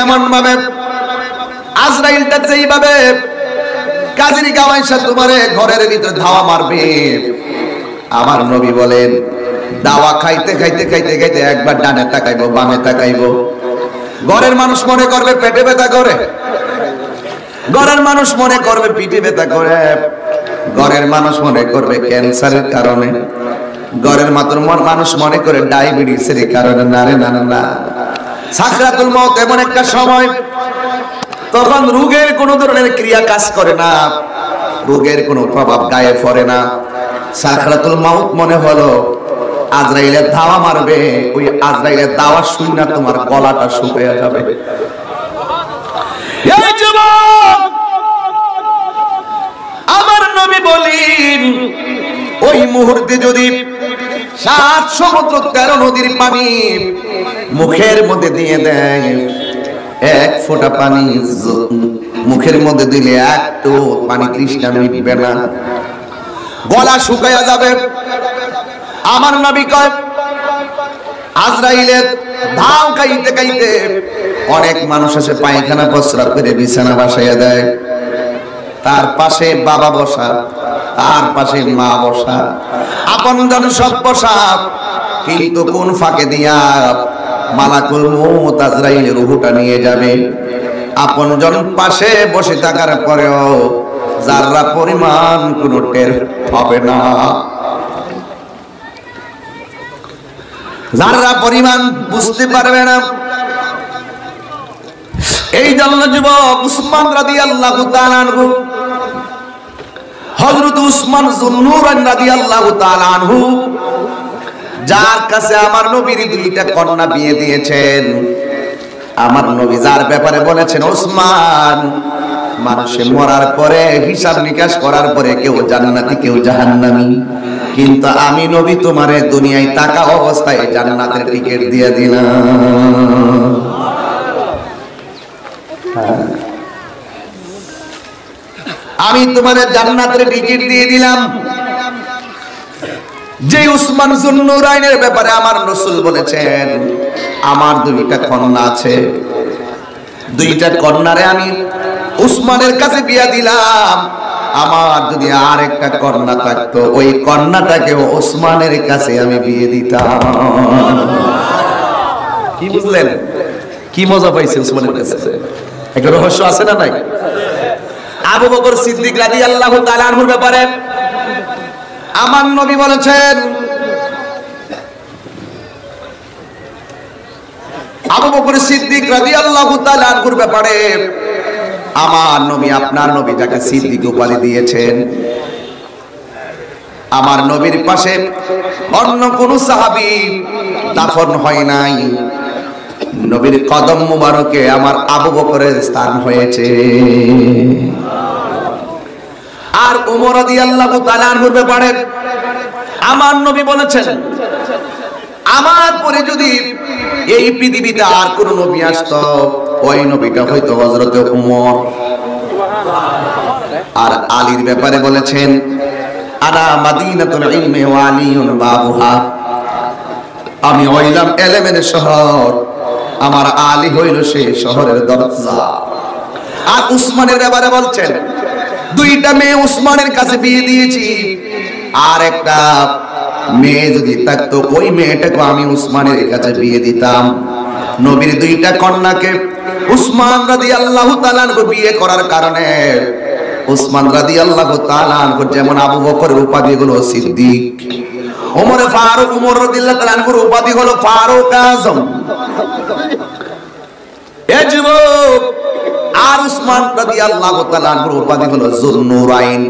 এমন ভাবে আজরাইলটা যেইভাবে কাজের গাওয়াইসা তোমারে ঘরের ভিতরে ধাওয়া মারবে, আমার নবী বলেন দাওয়া খাইতে খাইতে খাইতে খাইতে একবার ডানে তাকাইবো বামে তাকাইবো। ঘরের মানুষ মনে করবে পেটে ব্যথা করে, ঘরের মানুষ মনে করবে পিঠে ব্যথা করে, ঘরের মানুষ মনে করবে ক্যান্সারের কারণে, ঘরের মানুষ মনে করে ডায়াবেটিসের কারণে। না রে না না না, সাকরাতুল মউত এমন একটা সময়, তখন রোগের কোনো ধরনের ক্রিয়া কাজ করে না, রোগের কোনো প্রভাব গায়ে পড়ে না। সাকরাতুল মউত মনে হলো আজরাইলের ধাওয়া মারবে, ওই আজরাইলের দাওয়া শুনে তোমার গলাটা শুকিয়ে যাবে। এই যুবক, আমার নবী বলেন ওই মুহূর্তে যদি 7 সমুদ্র 13 নদীর পানি মুখের মধ্যে দিয়ে দেয়, এক ফোঁটা পানি মুখের মধ্যে দিলে একটু পানি তৃষ্ণা মিটবে না, গলা শুকায়া যাবে। আমার নবী কয় আজরাইলের ধাও খাইতে খাইতে অনেক মানুষ আছে পায়খানা প্রস্রাব করে বিছানা বাসাইয়া দেয়, তার পাশে বাবা বসা, তার পাশে মা বসা, আপনজন সব বসা, কিন্তু কোন ফাঁকে দিয়া মালাকুল মউত আজরাইলের রূহটা নিয়ে যাবে। আপনজন পাশে বসে থাকার পরেও যারা পরিমাণ কোনো টের হবে না, যারা পরিমাণ বুঝতে পারবে না। এই জন্য যুবক উসমান রাদিয়াল্লাহু তাআলা আনহু, হযরত উসমান যুন্নুরাইন রাদিয়াল্লাহু তাআলা আনহু, যার কাছে আমার নবীর 2টা কন্যা বিয়ে দিয়েছেন, আমার নবী যার ব্যাপারে বলেছেন উসমান মানুষে মরার পরে হিসাব নিকাশ করার পরে কেউ জান্নাতি কেউ জাহান্নামী, কিন্তু আমি নবী তোমারে দুনিয়ায় থাকা অবস্থায় জান্নাতের টিকিট দিয়ে দিলাম। আমি তোমারে জান্নাতের টিকিট দিয়ে দিলাম। যে উসমান যুন্নুরাইনের ব্যাপারে আমার রাসূল বলেছেন আমার 2টা কন্যা আছে, 2টা কন্যারে আমি উসমানের কাছে বিয়া দিলাম, আমার যদি আরেকটা কন্যা থাকতো ওই কন্যাটাকে ওসমানের কাছে আমি বিয়ে দিতাম। কি বুঝলেন? কি মজা পাইছে ওসমানের কাছে? একটা রহস্য আছে না নাই? আবু বকর সিদ্দিক রাদিয়াল্লাহু তাআলা আনহুর ব্যাপারে আমার নবী বলেছেন, আবু বকর সিদ্দিক রাদিয়াল্লাহু তাআলা আনহুর ব্যাপারে আমার নবী, আপনার নবী যাকে সিদ্দিক উপাধি দিয়েছেন, আমার নবীর পাশে অন্য কোন সাহাবী দাফন হয় নাই, নবীর কদম মুবারকে আমার আবু বকরের স্থান হয়েছে। আর ওমর রাদিয়াল্লাহু তাআলা আনহুর ব্যাপারে আমার নবী বলেছেন আমার পরে যদি এই পৃথিবীতে আর কোন নবী আসতো ওই নবীটা হয়তো হযরত ওমর। আর আলীর ব্যাপারে বলেছেন আনা মাদিনাতুল ইলমি ওয়া আলিয়ুন বাবুহা, আমি হইলাম ইলমের শহর, আমার আলী হইল সেই শহরের দরজা। আর উসমানের ব্যাপারে বলছেন 2টা মেয়ে উসমানের কাছে বিয়ে দিয়েছি, আর একটা মেয়ে যদি থাকতো ওই মেয়েটাকে আমি উসমানের কাছে বিয়ে দিতাম। নবীর 2টা কন্যাকে উসমান রাদিয়াল্লাহু তাআলা আনহু বিয়ে করার কারণে উসমান রাদিয়াল্লাহু তাআলা আনহু যেমন আবু বকরের উপাধি হলো সিদ্দিক, ওমর ফারুক, ওমর রাদিয়াল্লাহু তাআলা আনহুর উপাধি হলো ফারুক আজম। এই যুবক আর উসমান রাদিয়াল্লাহু তাআলা আনহুর উপাধি হলো যুন্নুরাইন।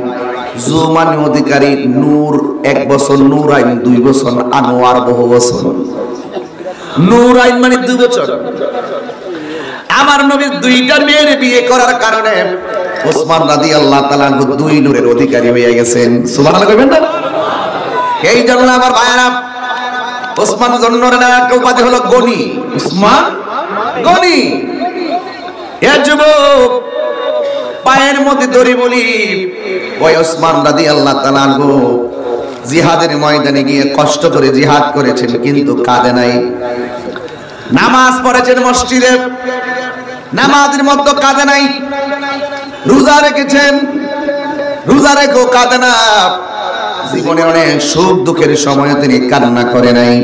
যু মানে অধিকারী, নূর 1 বছর, নূরাইন 2 বছর, আনোয়ার বহু বছর। নূরাইন মানে 2 বছর। আমার নবীর 2টা মেয়ের বিয়ে করার কারণে উসমান রাদিয়াল্লাহু তাআলা আনহু 2 নূরের অধিকারী হয়ে গেছেন। সুবহানাল্লাহ কইবেন না? এই জন্য আমার ভাইরা উসমান যুন্নুরাইন একটা উপাধি হলো গনি, উসমান গনি। এ যুবক পায়ের মধ্যে দড়ি বলি ওই উসমান রাদিয়াল্লাহু তাআলা আনহু জিহাদের ময়দানে গিয়ে কষ্ট করে জিহাদ করেছেন, কিন্তু কাঁদে নাই। নামাজ পড়েছেন মসজিদে, নামাজের মধ্যে কাঁদে নাই, রোজা রেখেছেন, রোজা রেখেও কাঁদে না, জীবনে অনেক সুখ দুঃখের সময় তিনি কান্না করে নাই,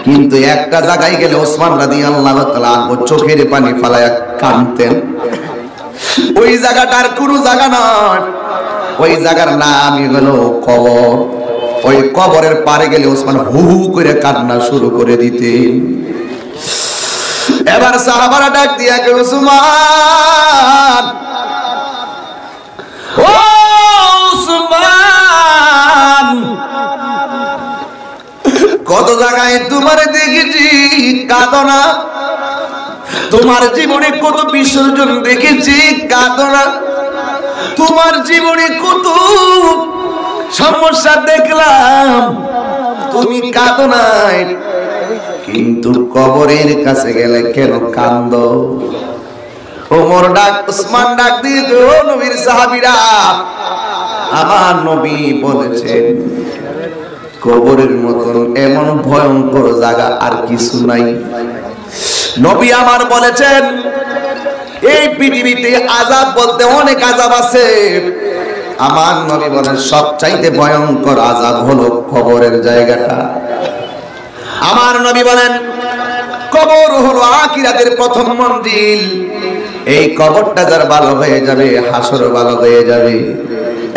কিন্তু একটা জায়গায় গেলে ওসমান রাদিয়াল্লাহু তাআলা চোখের পানি ফালায়া কাঁদতেন। ওই জায়গাটার কোন জায়গা নয়, ওই জায়গার নামই হলো কবর। ওই কবরের পারে গেলে ওসমান হু হু করে কান্না শুরু করে দিতেন। এবার সাহাবারা ডাক দিয়া কে ওসমান, ও ওসমান, কত জায়গায় তোমার দেখেছি কাঁদো না, তোমার জীবনে কত বিসর্জন দেখেছি কাঁদো না, তোমার জীবনে কত সমস্যা দেখলাম তুমি কাঁদো নাই, কিন্তু কবরের কাছে গেলে কেন কান্দো? ওমর ডাক, উসমান ডাক দিয়ে ও নবীর সাহাবীরা, আমার নবী বলেছেন কবরের মতন এমন ভয়ঙ্কর জায়গা আর কিছু নাই। নবী আমার বলেছেন এই পৃথিবীতে আযাব বলতে অনেক আযাব আছে, আমার নবী বলেন সবচাইতে ভয়ঙ্কর আযাব হলো কবরের জায়গাটা। আমার নবী বলেন কবর হলো আখিরাতের প্রথম মঞ্জিল, এই কবরটা যার ভালো হয়ে যাবে হাসর ভালো হয়ে যাবে।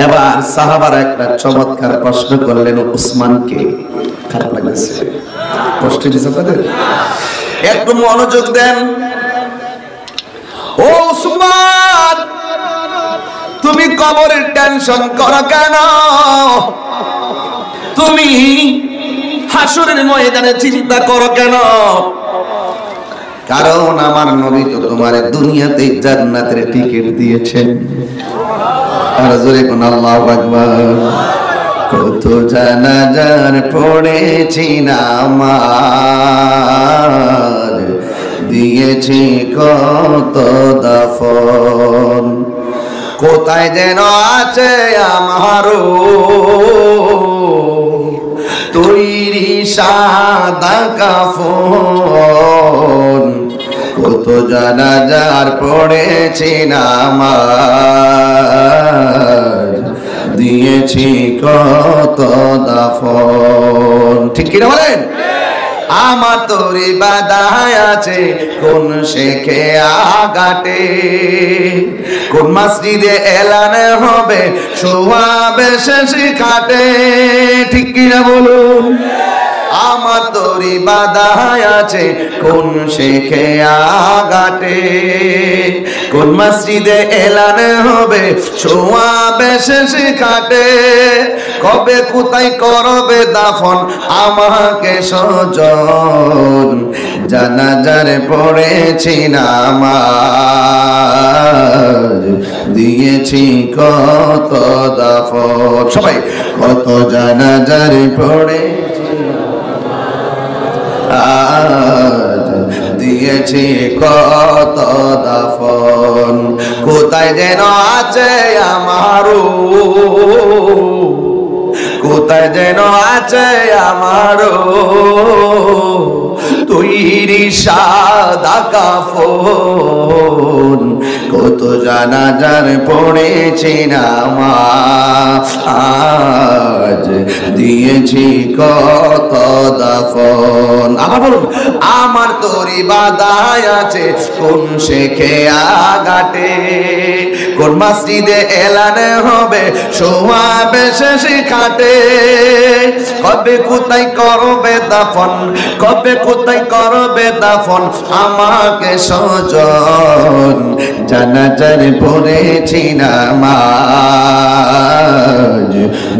এবার সাহাবারা একটা চমৎকার প্রশ্ন করলেন উসমানকে, খারাপ লাগছে কষ্ট দিয়েছে তাদের, একটু মনোযোগ দেন। ও উসমান, তুমি কবরের টেনশন করো কেন? তুমি হাসরের ময়দানে চিন্তা করো কেন? কারণ আমার নবী তো তোমার দুনিয়াতে জান্নাতের টিকিট দিয়েছেন। আর জোরে কোন আল্লাহু আকবার। কত জানাজার পড়েছি নামাজ, দিয়েছি কত দাফন, কোথায় যেন আছে আমারও তৈরি সাদা কাফন, কত জানাজার পড়েছি নামাজ, দিয়েছি কত দাফন। ঠিক কিনা বলেন? আমার তোরে বাধায় আছে কোন শেখে আগাটে, কোন মসজিদে এলানে হবে সোয়াবে শেষ খাটে। ঠিক কিনা বলুন? আমার তোরে বাধায় আছে কোন শেখে আগাটে, কোন মসজিদে এলানে হবে সোয়াবে শেষ খাটে, কবে কোথায় করবে দাফন আমাকে সজন, জানাজার পড়েছি নামাজ, দিয়েছি কত দাফন। সবাই কত জানাজার পড়েছি আজ, দিয়েছি কত দাফন, কোথায় যেন আছে আমারও, কোথায় যেন আছে আমারও তৈরি সাদা কাফন, কত জানাজার পড়েছি নামাজ, দিয়েছি কত দাফন। আবার বলুন, আমার তোরি বাধায় আছে কোন শেখে আগাটে, কোন মসজিদে এলানে হবে সোয়াবে শেষ খাটে, কবে কোথায় করবে দাফন, কবে কোথায় করবে দাফন আমাকে সজন, জানাজার পড়েছি নামাজ,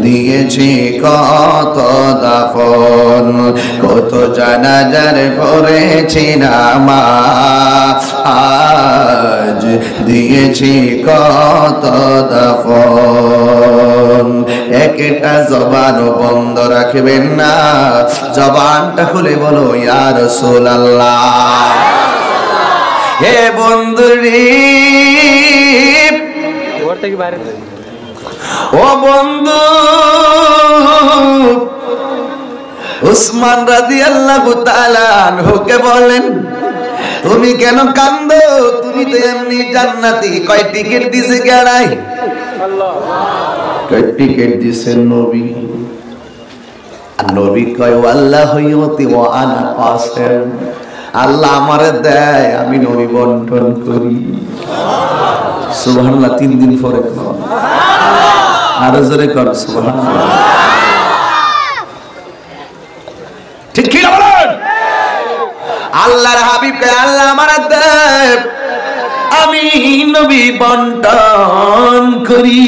দিয়েছি কত দাফন, কত জানাজার পড়েছি নামাজ, দিয়েছি কত দাফন। একটা জবানও বন্ধ রাখবেন না, জবানটা খুলে বলো ইয়া রাসূলুল্লাহ। হে বন্ধুরি, ও বন্ধু, উসমান রাদিয়াল্লাহু তাআলা আনহুকে বলেন তুমি কেন কান্দো, তুমি নবী তো এমনি জান্নাতি, কয় টিকিট দিছে কেডাই? আল্লাহ। কয় টিকিট দিছে নবী। আর নবী কয় আল্লাহ ইউতি ওয়া আনা কাসিম, আল্লাহ আমারে দেয়, আমি নবী বন্টন করি। সুবহানাল্লাহ। 3 দিন পরে আরো জোরে কর সুবহানাল্লাহ। ঠিক কি না বলেন? আল্লাহর হাবিব কয় আল্লাহ আমারে দেয়, আমি নবী বন্টন করি।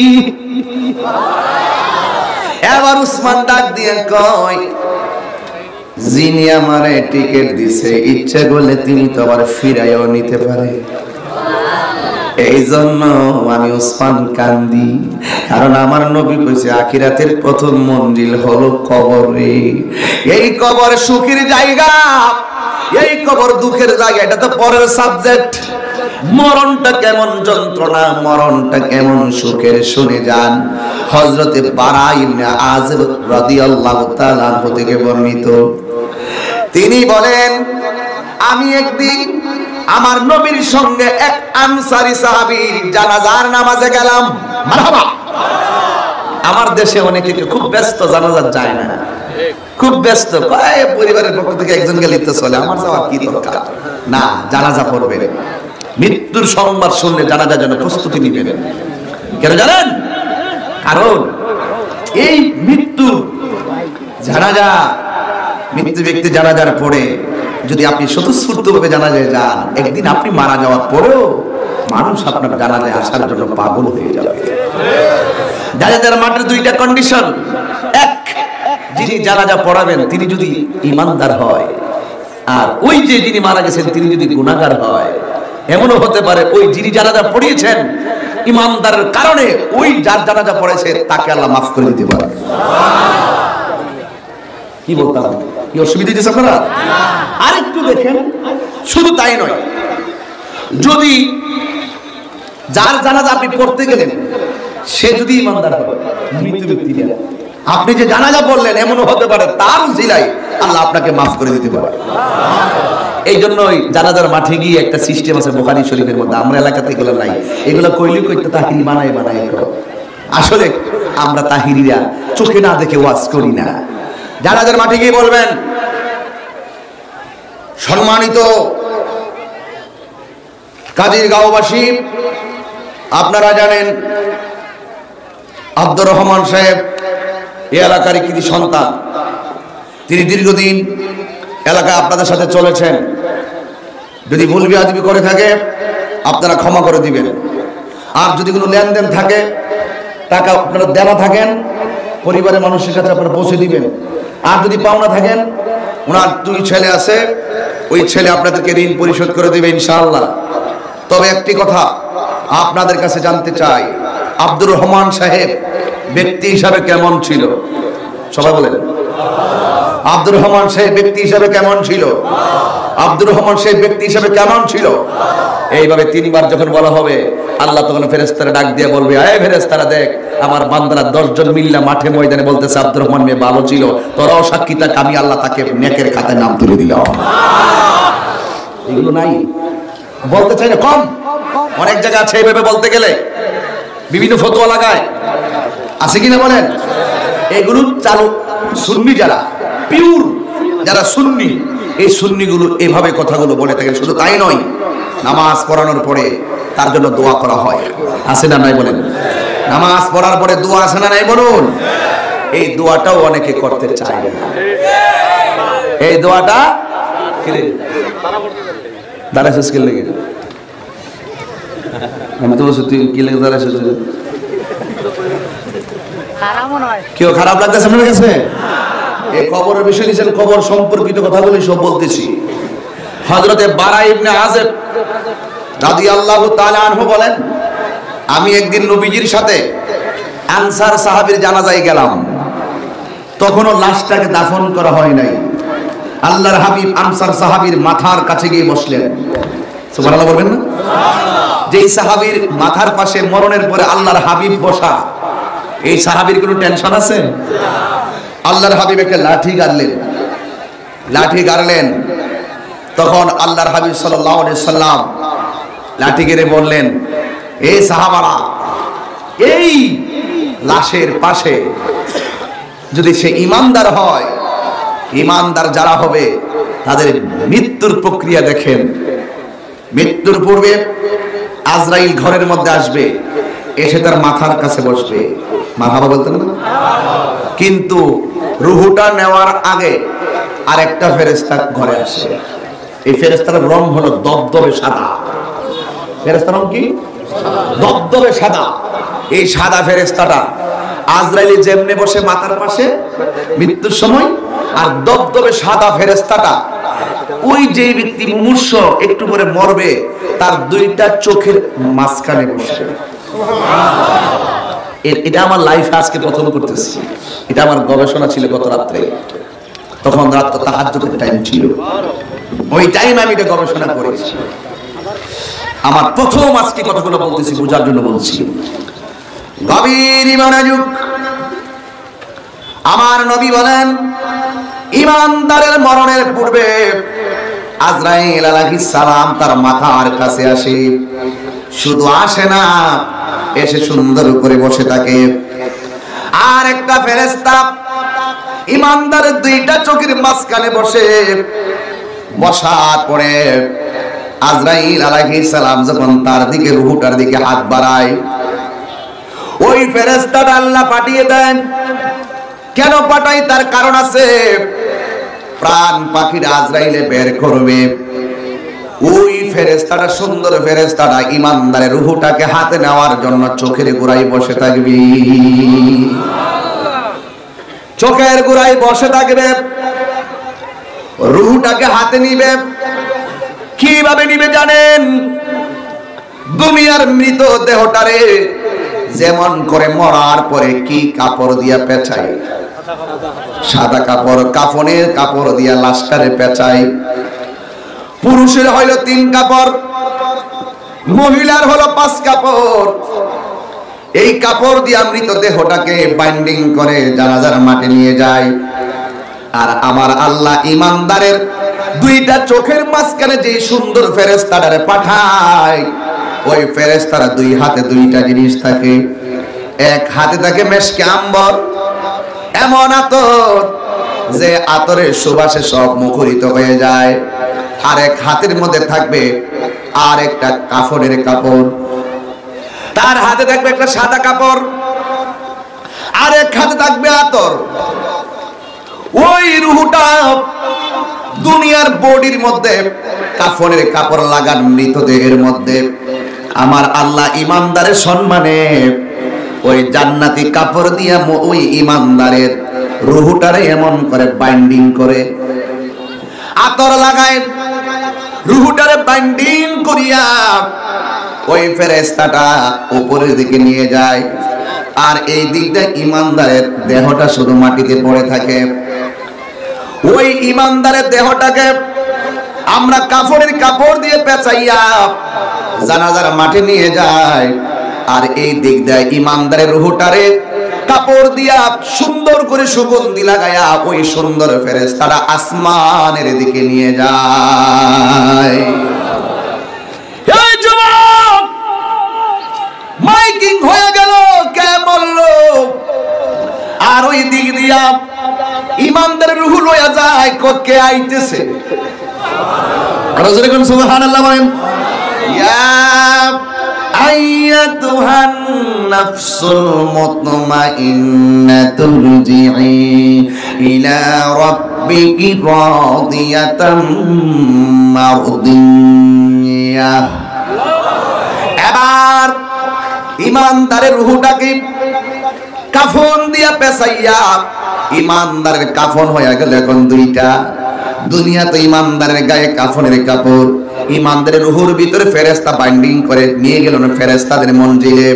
এবার উসমান ডাক দিয়ে কয় যিনি আমারে টিকিট দিছে ইচ্ছে করলে তিনি তো আবার ফিরাইও নিতে পারে। এই জন্য আমি উসমান কান্দি, কারণ আমার নবী কইছে আখিরাতের প্রথম মঞ্জিল হলো কবরে। এই কবর সুখের জায়গা, এই কবর দুঃখের জায়গা, এটা তো পরের সাবজেক্ট। মরণটা কেমন যন্ত্রণা, মরণটা কেমন সুখের শুনে যান। হযরতে বারা ইবনে আযিব রাদিয়াল্লাহু তাআলা আনহু থেকে বর্ণিত, তিনি বলেন আমি একদিন আমার নবীর সঙ্গে এক আনসারী সাহাবীর জানাজার নামাজে গেলাম। মারহাবা। আমার দেশে অনেকে খুব ব্যস্ত, জানাজার যায় না, খুব ব্যস্ত, কয় পরিবারের পক্ষ থেকে একজন গেলে তো চলে, আমার যাওয়ার কি দরকার। না, জানাজা পড়বেন, মৃত্যুর সংবাদ শুনলে জানাজার জন্য প্রস্তুতি নিবেন। কেন জানেন? কারণ এই মৃত্যু জানাজা, মৃত্যু ব্যক্তি জানাজার পরে যদি আপনি স্বতঃস্ফূর্তভাবে জানাজায় যান, একদিন আপনি মারা যাওয়ার পরেও মানুষ আপনার জানাজায় আসার জন্য পাগল হয়ে যাবে। জানাজার মাঠের 2টা কন্ডিশন। এক, যিনি জানাজা পড়াবেন তিনি যদি ঈমানদার হয়, আর ওই যে যিনি মারা গেছেন তিনি যদি গুনাহগার হয়। এমনও হতে পারে ওই যিনি জানাজা পড়িয়েছেন ঈমানদারের কারণে ওই যার জানাজা পড়েছে তাকে আল্লাহ মাফ করে দিতে পারে। কি বলতাম, কি অসুবিধা হচ্ছে আপনারা? আরেকটু দেখেন, শুধু তাই নয়, যদি যার জানাজা আপনি পড়তে গেলেন সে যদি ঈমানদার হয়, মৃত্যু ব্যক্তি না, আপনি যে জানাজা পড়লেন এমনও হতে পারে তার উসিলায় আল্লাহ আপনাকে মাফ করে দিতে পারে। এই জন্যই জানাজার মাঠে গিয়ে একটা সিস্টেম আছে বুখারী শরীফের মধ্যে, আমরা এলাকাতে এগুলো নাই। এগুলো কইলে কইতে তাহিরি বানায় করো। আসলে আমরা তাহিরিরা চোখে না দেখে ওয়াজ করি না। জানাজার মাঠে গিয়ে বলবেন সম্মানিত কাজীর গাঁওবাসী, আপনারা জানেন আব্দুর রহমান সাহেব এই এলাকার কৃতি সন্তান, তিনি দীর্ঘদিন এলাকায় আপনাদের সাথে চলেছেন। যদি ভুল বিয়াদবি করে থাকে আপনারা ক্ষমা করে দিবেন, আর যদি কোনো লেনদেন থাকে, টাকা আপনারা দেওয়া থাকেন, পরিবারের মানুষের কাছে আপনারা পৌঁছে দিবেন। আর যদি পাওনা থাকেন, ওনার 2 ছেলে আছে, ওই ছেলে আপনাদেরকে ঋণ পরিশোধ করে দেবে ইনশাআল্লাহ। তবে একটি কথা আপনাদের কাছে জানতে চাই, আব্দুর রহমান সাহেব ব্যক্তি হিসাবে কেমন ছিল? সবাই বলেন আব্দুর রহমান সাহেব ব্যক্তি হিসাবে কেমন ছিল? আব্দুর রহমান সাহেব ব্যক্তি হিসাবে কেমন ছিল? এইভাবে 3 বার যখন বলা হবে, আল্লাহ তখন ফেরেশতারা ডাক দিয়ে বলবে, এই ফেরেশতারা দেখ, আমার বান্দারা 10 জন মিল্লা মাঠে ময়দানে বলতেছে আব্দুর রহমান মেয়ে ভালো ছিল, তোরাও সাক্ষী থাক, আমি আল্লাহ তাকে নেকের খাতায় নাম তুলে দিলাম। এগুলো নাই, বলতে চাই না, কম। অনেক জায়গা আছে এইভাবে বলতে গেলে বিভিন্ন ফতোয়া লাগায়, আছে কিনা বলেন? এগুলো চালু সুন্নি যারা, পিওর যারা সুন্নি, এই সুন্নিগুলো এভাবে কথাগুলো বলে থাকেন। শুধু তাই নয়, নামাজ পড়ানোর পরে তার জন্য দোয়া করা হয়, আছে না নাই বলেন? নামাজ পড়ার পরে দোয়া আছে না নাই বলুন? এই দোয়াটাও অনেকে করতে চায় না। এই দোয়াটা দাঁড়াইছিস কি লেগে? আমি তো বলছি তুই কি লেগে দাঁড়াইছিস? কেউ খারাপ লাগতেছে আপনার কাছে? এই কবরের বিষয় নিয়েছেন, কবর সম্পর্কিত কথাগুলি সব বলতেছি। হযরতে বারা ইবনে আযিব রাদিয়াল্লাহু তাআলা আনহু বলেন, আমি একদিন নবীজির সাথে আনসার সাহাবীর জানাজায় গেলাম, তখনও লাশটাকে দাফন করা হয় নাই। আল্লাহর হাবিব আনসার সাহাবীর মাথার কাছে গিয়ে বসলেন। সুবহানাল্লাহ বলবেন না? যেই সাহাবীর মাথার পাশে মরণের পরে আল্লাহর হাবিব বসা, এই সাহাবীর কোনো টেনশন আছে? আল্লাহর হাবিব একটা লাঠি গাড়লেন। তখন আল্লাহর হাবিব সাল্লাল্লাহু আলাইহি সাল্লাম লাঠি গেড়ে বললেন, এই সাহাবারা, এই লাশের পাশে যদি সে ইমানদার হয়, ইমানদার যারা হবে তাদের মৃত্যুর প্রক্রিয়া দেখেন। মৃত্যুর পূর্বে আজরাইল ঘরের মধ্যে আসবে, এসে তার মাথার কাছে বসবে, মারহাবা বলতেন না? কিন্তু রুহুটা নেওয়ার আগে আরেকটা ফেরেশতা ঘরে আসে। এই ফেরেশতার রং হলো দবদবে সাদা। ফেরেশতার রং কি? দবদবে সাদা। এই সাদা ফেরেশতাটা আজরাইল যেমনে বসে মাথার পাশে মৃত্যুর সময়, আর দবদবে সাদা ফেরেশতাটা ওই যে ব্যক্তি মুমূর্ষ একটু পরে মরবে তার দুইটা চোখের মাঝখানে বসে। এটা আমার লাইফে আজকে প্রথম করতেছি। এটা আমার গবেষণা ছিল গত রাত্রে, তখন রাত তাহাজ্জুদের টাইম ছিল, ওই টাইম আমি এটা গবেষণা করেছি। আমার প্রথম আজকে কথাগুলো বলতেছি, বোঝার জন্য বলছি। গভীর মনোযোগ। আমার নবী বলেন, ইমানদারের মরণের পূর্বে আজরাইল আলাইহিস সালাম তার মাথার কাছে আসে। শুধু আসে না, এসে সুন্দর করে বসে থাকে। আর একটা ফেরেশতা ইমানদারের দুইটা চোখের মাঝখানে বসে। বসার পরে আজরাইল আলাইহিস সালাম যখন তার দিকে, রূহটার দিকে হাত বাড়ায়, ওই ফেরেশতাটা আল্লাহ পাঠিয়ে দেন। কেন পাঠাই? তার কারণ আছে। প্রাণ পাখির আজরাইলে বের করবে, ওই ফেরেশতাটা, সুন্দর ফেরেশতাটা ইমানদারের রূহটাকে হাতে নেওয়ার জন্য চোখের গোড়ায় বসে থাকবে। চোখের গোড়ায় বসে থাকবে, রূহটাকে হাতে নিবে। কিভাবে নিবে জানেন? দুনিয়ার মৃত দেহটারে যেমন করে মরার পরে কি কাপড় দিয়া পেঁচায়, সাদা কাপড়, কাফনের কাপড় দিয়া লাশটারে পেঁচায়। পুরুষের হইল 3 কাপড়, মহিলার হলো 5 কাপড়। এই কাপড় দিয়া মৃত দেহটাকে বাইন্ডিং করে জানাজার মাঠে নিয়ে যায়। আর আমার আল্লাহ ইমানদারের দুইটা চোখের মাঝখানে যে সুন্দর ফেরেশতাটারে পাঠায়, ওই ফেরেশতার দুই হাতে দুইটা জিনিস থাকে। এক হাতে থাকে মেশকে আম্বর, এমন আতর যে আতরের সুবাসে সব মুখরিত হয়ে যায়। আর এক হাতের মধ্যে থাকবে আর একটা কাফনের কাপড়। তার হাতে থাকবে একটা সাদা কাপড়, আর এক হাতে থাকবে আতর। ওই রূহটা দুনিয়ার বডির মধ্যে কাফনের কাপড় লাগান মৃতদেহের মধ্যে আমার আল্লাহ ইমানদারের সম্মানে ওই জান্নাতি কাপড় দিয়া ওই ইমানদারের রূহটারে এমন করে বাইন্ডিং করে, আতর লাগায়, রূহটারে বাইন্ডিং করিয়া ওই ফেরেশতাটা উপরের দিকে নিয়ে যায়। আর এই দিকটা ইমানদারের দেহটা শুধু মাটিতে পড়ে থাকে। ওই ইমানদারের দেহটাকে আমরা কাফনের কাপড় দিয়ে পেঁচাইয়া জানাজার মাঠে নিয়ে যায়। আর এই দিক দিয়ে ইমানদারের রূহটারে কাপড় দিয়া সুন্দর করে সুগন্ধি লাগায়া ওই সুন্দর ফেরেশতারা আসমানের দিকে নিয়ে যায়। এই যুবক, মাইকিং হয়ে গেল, কে বললো? আর ওই দিক দিয়া ইমানদারের রূহ লয়া যায়, কে আইতেছে? আর জোরে কোন সুবহানাল্লাহ বলেন। ইয়া আইয়াতুহান নাফসুল মুতমাইন্নাতু রুজিই ইলা রাব্বিকি রাদিয়াতাম মারদিয়াহ। এবার ইমানদারের রূহটাকে কাফন দিয়া পেঁচাইয়া, ইমানদারের কাফন হয়ে গেল এখন দুইটা। দুনিয়াতে ইমানদারের গায়ে কাফনের কাপড়, ইমানদারের রূহের ভিতরে ফেরেশতা বাইন্ডিং করে নিয়ে গেল ফেরেশতাদের মঞ্জিলে।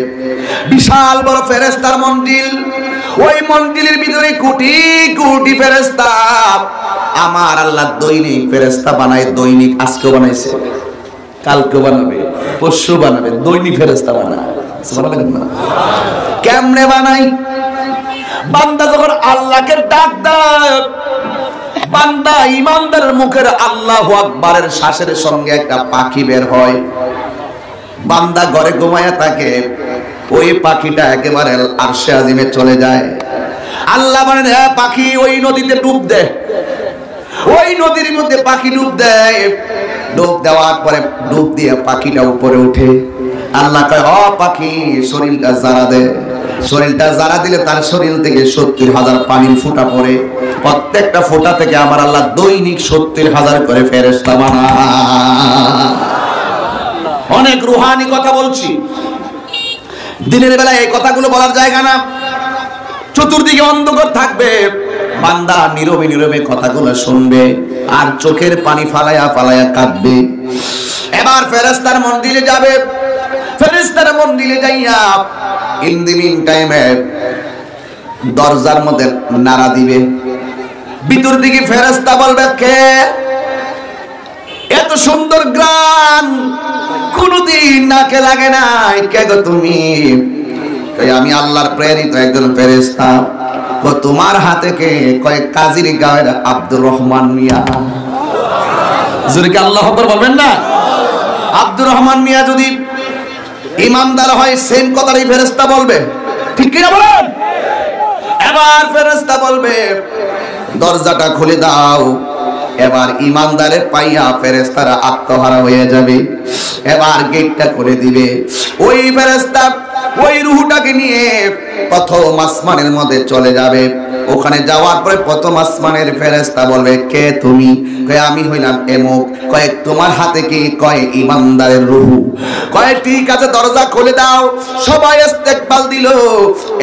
বিশাল বড় ফেরেশতার মঞ্জিল, ওই মঞ্জিলের ভিতরে কোটি কোটি ফেরেশতা। আমার আল্লাহ দৈনিক ফেরেশতা বানায়, দৈনিক আজকে বানাইছে, কালকে বানাবে, পরশু বানাবে, দৈনিক ফেরেশতা বানায়। সুবহানাল্লাহ। কেমনে বানাই? বান্দা যখন আল্লাহকে ডাক দেয়, বান্দা ইমানদারের মুখের আল্লাহু আকবারের শ্বাসের সঙ্গে একটা পাখি বের হয়। বান্দা ঘরে ঘুমায়া থাকে, ওই পাখিটা একেবারে আরশে আজিমে চলে যায়। আল্লাহ বলেন, হ্যাঁ পাখি ওই নদীতে ডুব দে। ওই নদীর মধ্যে পাখি ডুব দেয়। ডুব দেওয়ার পরে ডুব দিয়ে পাখিটা উপরে উঠে। আল্লাহ কয়, ও পাখি শরীরটা জারা দে। শরীরটা জারা দিলে তার শরীর থেকে 70,000 পানির ফোঁটা পড়ে। প্রত্যেকটা ফোঁটা থেকে আমার আল্লাহ দৈনিক 70,000 করে ফেরেশতা বানায়। অনেক রুহানি কথা বলছি, দিনের বেলায় এই কথাগুলো বলার জায়গা না। চতুর্দিকে অন্ধকার থাকবে, বান্দা নীরবে নীরবে কথাগুলো শুনবে আর চোখের পানি ফালায়া ফালায়া কাঁদবে। এবার ফেরেশতার মন্দিরে যাবে। ফেরেশতার মন্দিরে যাইয়া ইন দি মিন টাইমে দরজার মধ্যে নাড়া দিবে। ভিতর দিকে ফেরেশতা বলবে, কে? এত সুন্দর গ্রান কোনদিন নাকে লাগে নাই, কে গো তুমি? আমি আল্লাহর প্রেরিত একজন ফেরেশতা। তোমার হাতে কে? কয়েক কাজির গাঁয়ের আব্দুর রহমান মিয়া। জোরে কি আল্লাহু আকবার বলবেন না? আব্দুর রহমান মিয়া যদি ইমানদার হয় সেম কথাই ফেরেশতা বলবে, ঠিক কি না বলেন? এবার ফেরেশতা বলবে, দরজাটা খুলে দাও। এবার ইমানদারে পাইয়া ফেরেশতারা আত্মহারা হয়ে যাবে। এবার গেটটা করে দিবে। ওই ফেরেশতা ওই রূহটাকে নিয়ে প্রথম আসমানের মধ্যে চলে যাবে। ওখানে যাওয়ার পরে প্রথম আসমানের ফেরেশতা বলবে, কে তুমি? কয় আমি হইলাম এমুক। কয় তোমার হাতে কি? কয় ইমানদারের রূহ। কয় ঠিক আছে, দরজা খুলে দাও। সবাই ইস্তেকবাল দিল।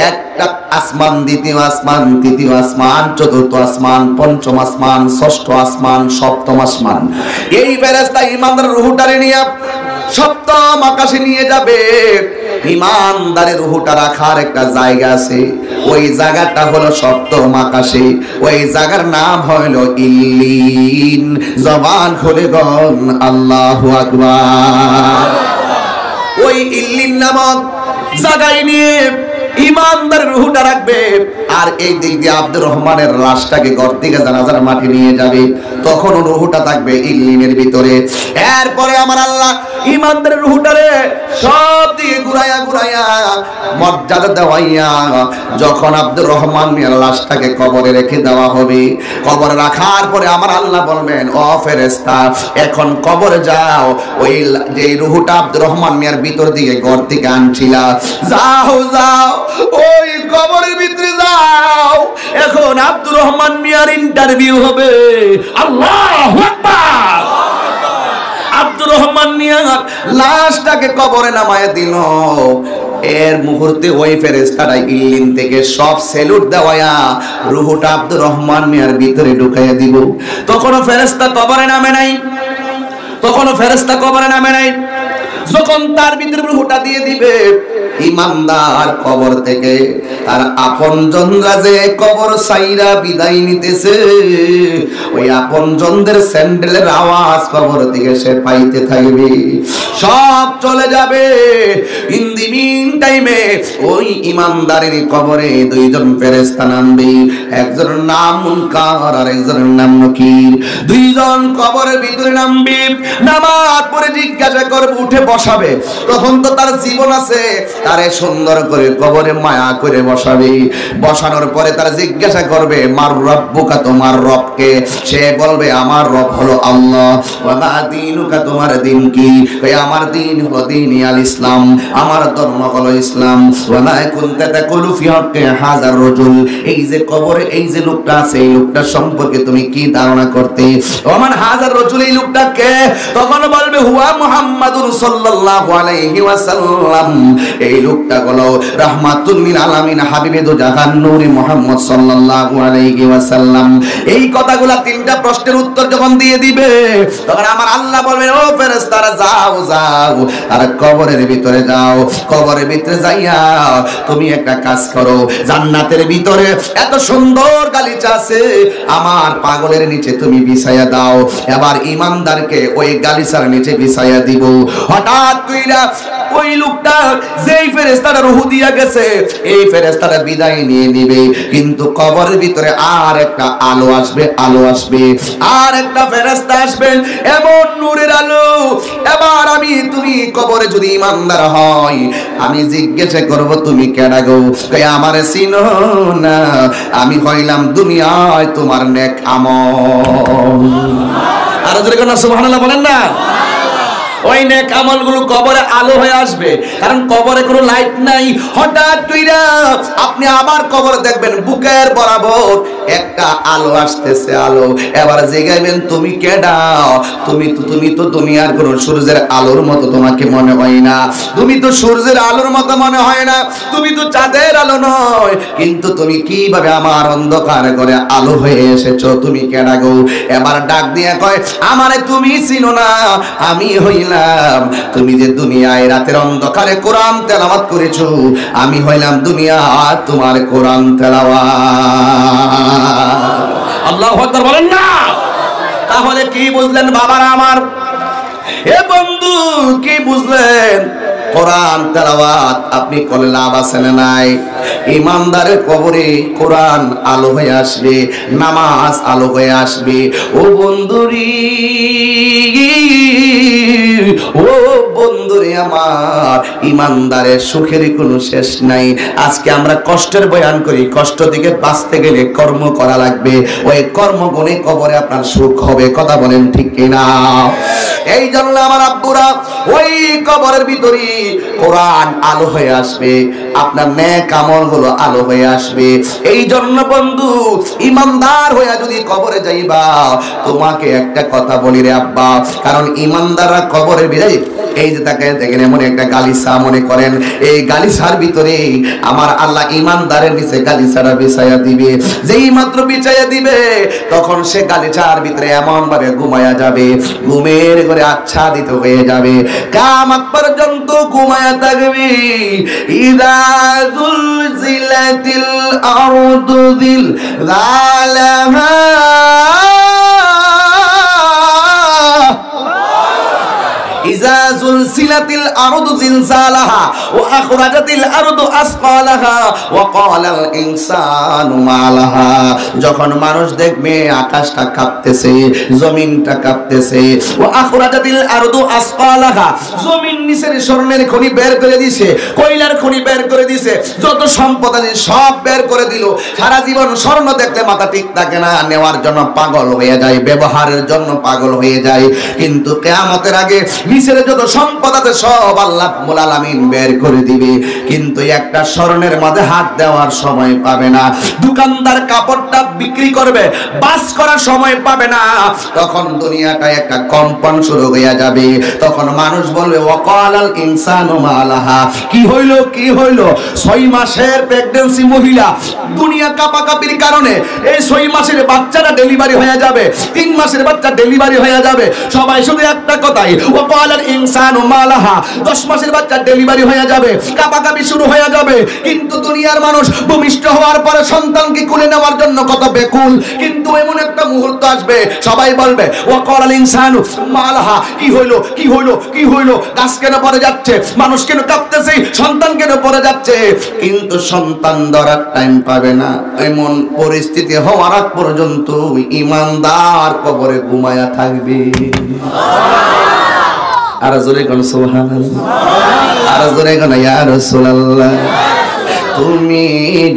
একটা আসমান, দ্বিতীয় আসমান, তৃতীয় আসমান, চতুর্থ আসমান, পঞ্চম আসমান, ষষ্ঠ আসমান, সপ্তম আসমান। এই ফেরেশতা ইমানদারের রূহটারে নিয়ে সপ্তম আকাশে নিয়ে যাবে। ইমানদারের রূহটা রাখার একটা জায়গা আছে, ওই জায়গাটা হলো সপ্তম আকাশে। ওই জায়গার নাম হলো ইল্লিন। জবান খুলে গন আল্লাহু আকবার। ওই ইল্লিন নামক জায়গায় নিয়ে ইমানদারের রূহটা রাখবে। আর এই দিক দিয়ে আব্দুর রহমানের লাশটাকে ঘর থেকে জানাজার মাটি নিয়ে যাবে। তখন রূহটা থাকবে ইল্লিনের ভিতরে। এরপরে আমার আল্লাহ ইমানদারের রূহটারে সব দিকে ঘুরাইয়া ঘুরাইয়া মর্যাদা দেওয়াইয়া যখন আব্দুর রহমানের লাশটাকে কবরে রেখে দেওয়া হবে, কবরে রাখার পরে আমার আল্লাহ বলবেন, ও ফেরেশতা এখন কবরে যাও। ওই যে রূহটা আব্দুর রহমান মিয়ার ভিতর দিকে ঘর থেকে আনছিলা, যাও যাও ওই কবরের ভিতরে যাও। এখন আব্দুর রহমান মিয়ার ইন্টারভিউ হবে। আল্লাহু আকবার। আব্দুর রহমান মিয়ার লাশটাকে কবরে নামায় দিল। এর মুহূর্তে ওই ফেরেশতাটা ইল্লিন থেকে সব সেলুট দেওয়া রূহটা আব্দুর রহমান মিয়ার ভিতরে ঢুকাইয়া দিব। তখনও ফেরেশতা কবরে নামে নাই। তখনও ফেরেশতা কবরে নামে নাই। যখন তার ভিতরে রূহটা দিয়ে দিবে, ইমানদার কবর থেকে তার আপনজনরা যে কবর সাইরা বিদায় নিতেছে, ওই আপনজনদের স্যান্ডেলের আওয়াজ কবর থেকে সে পাইতে থাকবে। সব চলে যাবে। ইন দি মিন টাইমে ওই ইমানদারের কবরে দুইজন ফেরেশতা নামবে। একজনের নাম মুনকার আর একজনের নাম নকির। দুইজন কবরের ভিতরে নামবে। নামাজ পড়ে জিজ্ঞাসা করবে, উঠে বসাবে। তখন তো তার জীবন আছে, তারে সুন্দর করে কবরে মায়া করে বসাবে। বসানোর পরে তারা জিজ্ঞাসা করবে, মার রব্বুকা, তোমার রবকে? সে বলবে, আমার রব হলো আল্লাহ। ওয়া মা দীনুকা, তোমার দিন কি? আমার দিন হলো দীন আল ইসলাম, আমার ধর্ম হলো ইসলাম। ওয়া মা কুনতা তাকুলু ফি হাক্কি হাযার রাজুল, এই যে কবরে এই যে লোকটা আছে, এই লোকটা সম্পর্কে তুমি কি ধারণা করতে? ওয়া মান হাযার রাজুল, এই লোকটা কে? তখন বলবে, হুয়া মুহাম্মাদুর সাল্লাল্লাহু আলাইহি ওয়াসাল্লাম, এই লোকটা হলো রাহমাতুল লিল আলামিন, হাবিবে দু জাহান নূরে মুহাম্মদ সাল্লাল্লাহু আলাইহি ওয়াসাল্লাম। এই কথাগুলা তিনটা প্রশ্নের উত্তর যখন দিয়ে দিবে, তখন আমার আল্লাহ বলবেন, ও ফেরেশতারা যাও যাও, আর কবরের ভিতরে যাও। কবরের ভিতরে যাইয়া তুমি একটা কাজ করো, জান্নাতের ভিতরে এত সুন্দর গালিচা আছে, আমার পাগলের নিচে তুমি বিছায়া দাও। এবার ইমানদারকে ওই গালিচার নিচে নিচে বিছায়া দিব। হঠাৎ কইরা ওই লোকটা যেই ফেরেশতাটা রূহ দিয়া গেছে এই ফেরেশতাটা বিদায় নিয়ে নিবে, কিন্তু কবরের ভিতরে আর একটা আলো আসবে, আলো আসবে, আর একটা ফেরেশতা আসবেন, এমন নূরের আলো। এবার আমি তুমি কবরে যদি ইমানদার হয় আমি জিজ্ঞাসা করব তুমি কেডা গো? কই আমারে চিনো না, আমি হইলাম দুনিয়ায় তোমার নেক আমল। আর যদি কোন সুবহানাল্লাহ বলেন না, ওই নেক আমলগুলো কবরে আলো হয়ে আসবে, কারণ কবরে কোনো লাইট নাই। হঠাৎ কইরা আপনি আবার কবরে দেখবেন বুকের বরাবর একটা আলো আসতেছে, আলো। এবার জিগাইবেন তুমি কেডা? তুমি তো দুনিয়ার কোন সূর্যের আলোর মতো তোমাকে মনে হয় না, তুমি তো সূর্যের আলোর মতো মনে হয় না, তুমি তো চাঁদের আলো নয়, কিন্তু তুমি কিভাবে আমার অন্ধকার করে আলো হয়ে এসেছো? তুমি কেডা গো? এবার ডাক দিয়ে কয় আমারে তুমি চিনো না, আমি হইলাম তুমি যে দুনিয়ায় রাতের অন্ধকারে কোরআন তেলাওয়াত করেছো, আমি হইলাম দুনিয়া তোমার কোরআন তেলাওয়াত। আল্লাহু আকবার বলেন না। তাহলে কি বুঝলেন বাবারা আমার? হে বন্ধু কি বুঝলেন? কোরআন তেলাওয়াত আপনি করলে লাভ আছে না নাই? ইমানদারের কবরে কোরআন আলো হয়ে আসবে, নামাজ আলো হয়ে আসবে। ও বন্ধুরি, ও বন্ধুরে আমার, ইমানদারের সুখের কোনো শেষ নাই। আজকে আমরা কষ্টের বয়ান করি, কষ্ট থেকে বাঁচতে গেলে কর্ম করা লাগবে, ওই কর্ম গুণে কবরে আপনার সুখ হবে। কথা বলেন ঠিক কিনা? এই জন্য আমার আব্বুরা ওই কবরের ভিতরে কোরআন আলো হয়ে আসবে, আপনার নেক আমল গুলো আলো হয়ে আসবে। এই জন্য বন্ধু ইমানদার হইয়া যদি কবরে যাইবা, তোমাকে একটা কথা বলি রে আব্বা, কারণ ইমানদাররা কবরে বিদায় এই যে তাকে দেখেন এমন একটা গালিসা মনে করেন, এই গালিসার ভিতরে আমার আল্লাহ ইমানদারের নিচে গালিসাটা বিছায়া দিবে। যেই মাত্র বিছায়া দিবে তখন সে গালিসার ভিতরে এমন ভাবে ঘুমায়া যাবে, ঘুমের করে আচ্ছাদিত হয়ে যাবে, কিয়ামত পর্যন্ত ঘুমায়া থাকবে। ইযা যুলজিলাতিল আরদু যিলজালাহা, ইযা যুলসিলাতিল আরদু জিলজালাহা ওয়া আখরাজাতিল আরদু আসকালাহা ওয়া ক্বালাল ইনসানু মা লাহা। যখন মানুষ দেখবে আকাশটা কাঁপতেছে, জমিনটা কাঁপতেছে, ওয়া আখরাজাতিল আরদু আসকালাহা, জমিন নিচের স্বর্ণের খনি বের করে দিয়েছে, কয়লার খনি বের করে দিয়েছে, যত সম্পদ আছে সব বের করে দিল। সারা জীবন স্বর্ণ দেখলে মাথা ঠিক থাকে না, নেওয়ার জন্য পাগল হয়ে যায়, ব্যবহারের জন্য পাগল হয়ে যায়। কিন্তু কিয়ামতের আগে নিচের যত সম্পদ আছে সব আল্লাহ রাব্বুল আলামিন বের করে দিবে, কিন্তু একটা স্বর্ণের মধ্যে হাত দেওয়ার সময় পাবে না। দোকানদার কাপড়টা বিক্রি করবে, বাস করার সময় পাবে না। তখন দুনিয়াটা একটা কম্পন শুরু হয়ে যাবে। তখন মানুষ বলবে ওয়াকালাল ইনসানু মা লাহা, কি হইলো কি হইলো? 6 মাসের প্রেগন্যান্সি মহিলা, দুনিয়া কাঁপাকাপির কারণে এই 6 মাসের বাচ্চাটা ডেলিভারি হয়ে যাবে, 3 মাসের বাচ্চা ডেলিভারি হয়ে যাবে। সবাই শুধু একটা কথাই ওয়াকালাল ইনসানু মা লাহা, 10 মাসের বাচ্চা ডেলিভারি হয়ে যাবে, কাঁপাকাপি শুরু হয়ে যাবে। কিন্তু দুনিয়ার মানুষ ভূমিষ্ঠ হওয়ার পরে সন্তানকে কোলে নেওয়ার জন্য কত বেকুল, কিন্তু এমন একটা মুহূর্ত আসবে সবাই বলবে ওয়াকালাল ইনসানু মা লাহা, কি হইলো কি হইলো কি হইলো? গাছ কেন পড়ে যাচ্ছে, মানুষ কেন কাঁপতেছে, সন্তান কেন পড়ে যাচ্ছে? কিন্তু সন্তান ধরার টাইম পাবে না। এমন পরিস্থিতি হওয়ার আগ পর্যন্ত ইমানদার কবরে ঘুমায়া থাকবে। আর জোরে কোন সুবহানাল্লাহ, আর জোরে কোন ইয়া রাসূলুল্লাহ। তুমি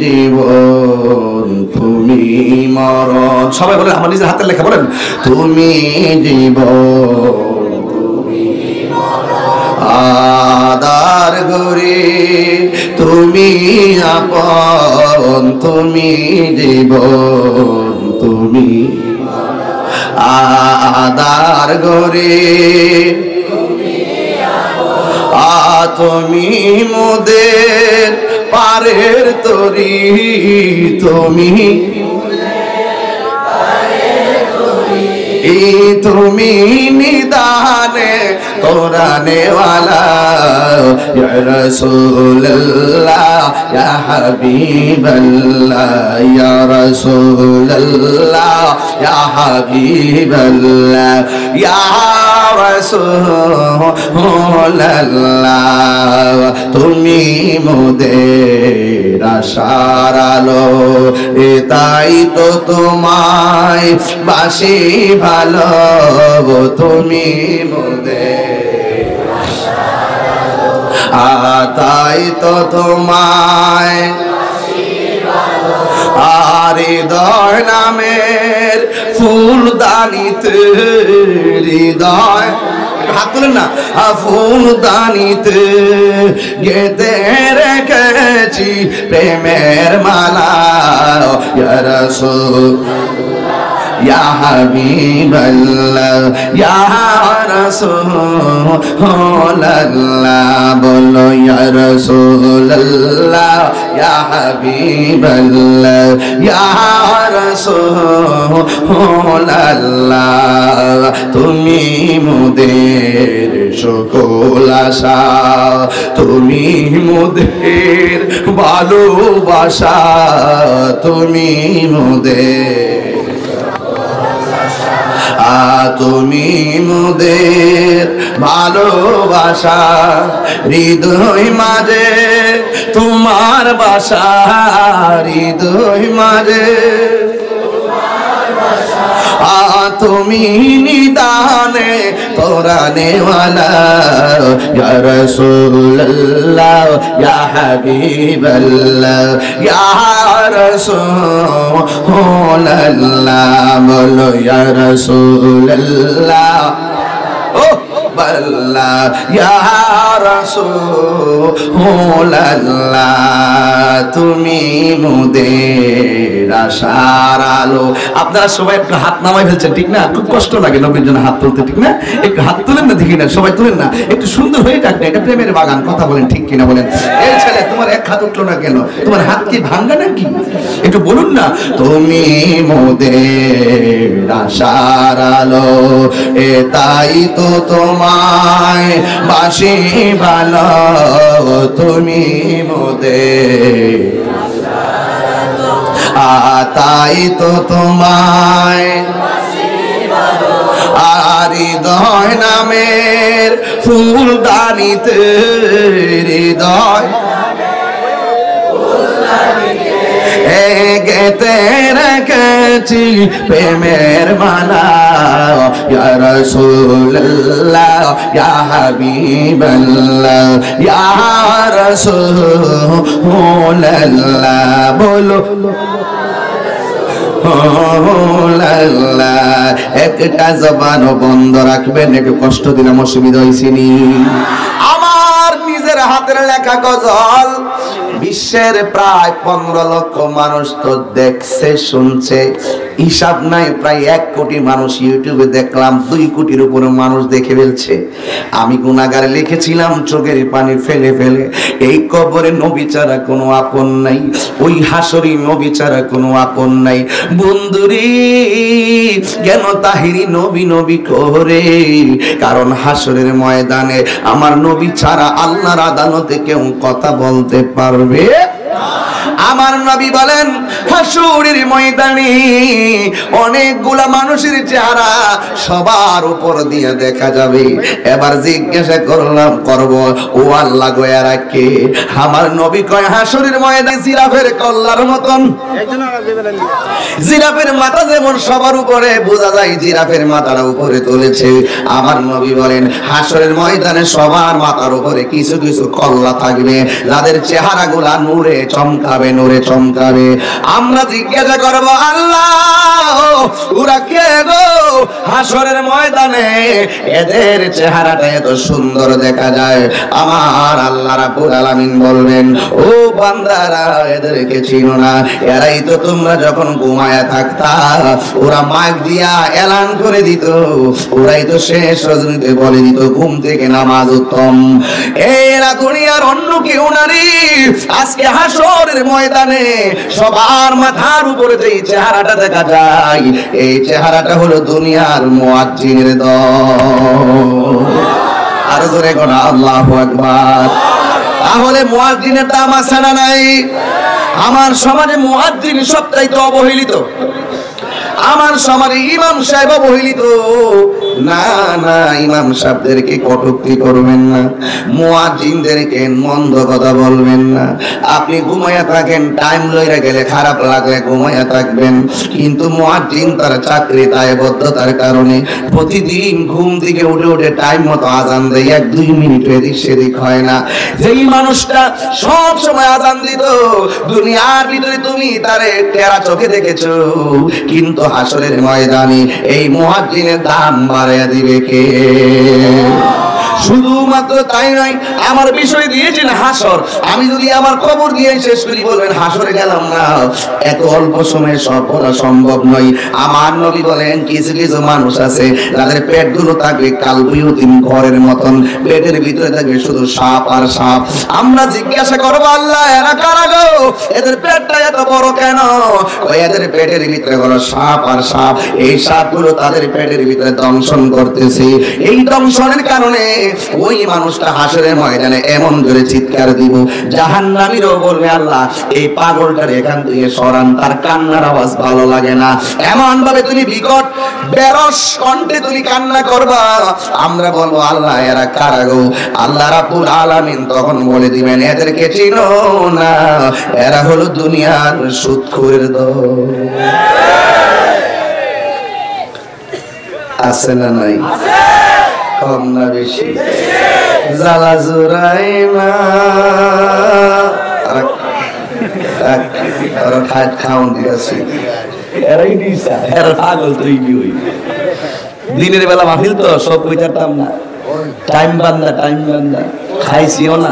জীবন তুমি মরণ, সবাই বলেন, আমার নিজের হাতের লেখা বলেন, তুমি জীবন তুমি মরণ, আদার ঘরে তুমি আপন, তুমি জীবন তুমি আদার ঘরে তুমি মোদের পারের তরি, তুমি তুমি নিদানে কোরআনে ওয়ালা, ইয়া রাসূলুল্লাহ ইয়া হাবিবাল্লাহ, ইয়া রাসূলুল্লাহ ইয়া হাবিবাল্লাহ, ইয়া রাসূলুল্লাহ তুমি মোদের আশার আলো তাই তো তোমায় বাসি ভালো তুমি মোদের তাই তো তোমায় আর হৃদয় নামের ফুলদানিতে হৃদয় হাত তুলেন না ফুলদানিতে গেঁথে রেখেছি প্রেমের মালা ইয়া রাসূল या हबीब अल्लाह या रसूल अल्लाह बोलो या रसूल अल्लाह या हबीब अल्लाह या रसूल अल्लाह तुमी मोদের সকল আশা তুমি মোদের ভালোবাসা তুমি মোদের তুমি মোদের ভালোবাসা হৃদয় মাঝে তোমার বাসা হৃদয় মাঝে তুমি নিদানে কোরআনে ওয়ালা ইয়া রাসূলুল্লাহ ইয়া হাবিবাল্লাহ ইয়া রাসূলুল্লাহ বলো ইয়া রাসূলুল্লাহ ও বল্লাহ ইয়া রাসূলুল্লাহ তুমি মোদের আশার আলো। আপনারা সবাই একটু হাত নামাই ফেলছেন ঠিক না? খুব কষ্ট লাগে নবীর জন্য হাত তুলতে ঠিক না? একটু হাত তুলেন না দেখি না, সবাই তুলেন না, একটু সুন্দর হয়ে যাক না, এটা প্রেমের বাগান। কথা বলেন ঠিক কিনা বলেন? এই ছেলে তোমার এক হাত উঠলো না কেন? তোমার হাত কি ভাঙ্গা নাকি? একটু বলুন না। তুমি মোদের আশার আলো তাই তো তোমায় বাসি ভালো তুমি মোদের তাই তো তোমায় আর হৃদয় নামের ফুলদানিতে হৃদয় গেঁথে রেখেছি প্রেমের মালা ইয়া রাসূলুল্লাহ ইয়া হাবিবাল্লাহ ইয়া রাসূলুল্লাহ বলো একটা জবান বন্ধ রাখবেন, একটু কষ্ট দিলাম অসুবিধা হয়েছে নি। আমার নিজের হাতের লেখা গজল বিশ্বের প্রায় 15 লক্ষ মানুষ তো দেখছে শুনছে, হিসাব নাই, প্রায় 1 কোটি মানুষ ইউটিউবে দেখলাম, 2 কোটির উপরে মানুষ দেখে ফেলছে। আমি গুনাহগার লিখেছিলাম চোখের পানি ফেলে ফেলে, এই কবরে নবী ছাড়া কোনো আপন নাই, ওই হাসরে নবী ছাড়া কোনো আপন নাই। বন্ধুরি কেন তাহিরি নবী নবী করে? কারণ হাসরের ময়দানে আমার নবী ছাড়া আল্লাহর আদালতে কেউ কথা বলতে পারবে। আমার নবী বলেন হাসরের ময়দানে অনেকগুলা মানুষের চেহারা সবার উপর দিয়ে দেখা যাবে। এবার জিজ্ঞাসা করব ও আল্লাহ গয়া রাখে? আমার নবী কয় হাসরের ময়দানে জিরাফের কল্লার মতন, জিরাফের মাথা যেমন সবার উপরে বোঝা যায়, জিরাফের মাথার উপরে তুলেছে। আমার নবী বলেন হাসরের ময়দানে সবার মাথার উপরে কিছু কিছু কল্লা থাকবে, যাদের চেহারাগুলা নূরে চমকাবে, নূরে চমকাবে। আমরা জিজ্ঞাসা করব আল্লাহ ওরা কে গো? হাসরের ময়দানে এদের চেহারাটা এত সুন্দর দেখা যায়। আমার আল্লাহ রাব্বুল আলামিন বলবেন ও বান্দারা এদেরকে চিনো না, এরাই তো তোমরা যখন ঘুমায়া থাকতা ওরা মাইক দিয়া এলান করে দিত, ওরাই তো শেষ রজনীতে বলে দিত ঘুম থেকে নামাজ উত্তম। এরা দুনিয়ার অন্য কেউ নারী। আজকে হাসরের ময়দানে সবার মাথার উপরে যে চেহারাটা দেখা যায়, এই চেহারাটা হলো দুনিয়ার মুয়াজ্জিনের দল। আর জোরে কোন আল্লাহু আকবার। তাহলে মুয়াজ্জিনের দাম আছে না নাই? আমার সমাজে মুয়াজ্জিন সবচাইতে অবহেলিত। আমার সমাজে ইমাম সাহেব বহিলিত না না, ইমাম সাহেবদেরকে কটূক্তি করবেন না, মুয়াজ্জিনদেরকে মন্দ কথা বলবেন না। আপনি ঘুমায়া থাকেন, টাইম লইরা গেলে খারাপ লাগলে ঘুমায়া থাকবেন, কিন্তু মুয়াজ্জিন তার চাকরি দায়বদ্ধতার কারণে প্রতিদিন ঘুম থেকে উঠে উঠে টাইম মতো আজান দেয়, 1-2 মিনিট এদিক সেদিক হয় না। যেই মানুষটা সব সময় আজান দিত, দুনিয়ার ভিতরে তুমি তারে টেরা চোখে দেখেছো, কিন্তু হাসরের ময়দানে এই মুয়াজ্জিনের দাম বাড়াইয়া দিবে কে? শুধুমাত্র তাই নয়, আমার বিষয় দিয়েছেন হাসর। আমি যদি আমার খবর দিয়ে শেষ করি বলবেন হাসরে গেলাম না, এত অল্প সময়ে সব করা সম্ভব নয়। আমার নবী বলেন কিছু কিছু মানুষ আছে যাদের পেটগুলো থাকবে কালবুয়ুতিন ঘরের মতন, পেটের ভিতরে থাকবে শুধু সাপ আর সাপ। আমরা জিজ্ঞাসা করব আল্লাহ এরা কারা গো, এদের পেটটা এত বড় কেন? ওই এদের পেটের ভিতরে হলো সাপ আর সাপ, এই সাপগুলো তাদের পেটের ভিতরে দংশন করতেছে। এই দংশনের কারণে ওই মানুষটা হাসরের ময়দানে এমন করে চিৎকার দিব, জাহান্নামীরাও বলবে আল্লাহ এই পাগলটার এখান থেকে সরান, তার কান্নার আওয়াজ ভালো লাগে না। এমন ভাবে তুমি বিকট বেরস কণ্ঠে তুমি কান্না করবা, আমরা বলবো আল্লাহ এরা কারা গো? আল্লাহ রাব্বুল আলামিন তখন বলে দিবেন এদেরকে চিনো না, এরা হলো দুনিয়ার সুদখোরের দল। আছে না নাই? কম না বেশি? জ্বালা জোড়াই না খাওন দিয়েছি, দিনের বেলা মাহফিল তো সব কইতাম না, টাইম বান্দা খাইছিও না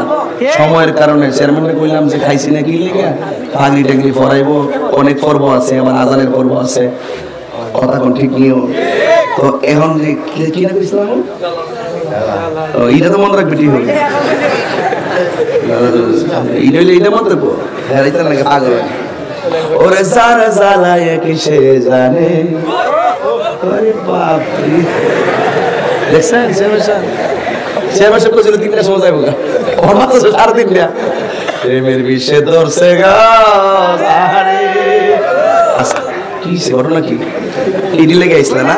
সময়ের কারণে। চেয়ারম্যানকে কইলাম যে খাইছি না কি লিগা, পাগড়ি টাগড়ি পরাইবো, অনেক পর্ব আছে, আমার আজানের পর্ব আছে, কথা কোন ঠিক নিও। তো এখন যে কি না কইছিলাম, এইটা তো মনে রাখবে, ঠিক হবে এইটা হইলে এইটা মনে রাখবো। হ্যাঁ এইটা লাগে পাগল। ওরে সারা জ্বালায় কিসে জানে, ওরে বাপ রে, দেখছেন চেয়ারম্যান সাহেব কইছিল 3টার সময় যাইব, ওর মাত্র 3:30 প্রেমের বিষে ধরছে গা। আরে কি ঘটনা কি ইডি লেগে আইছিল না?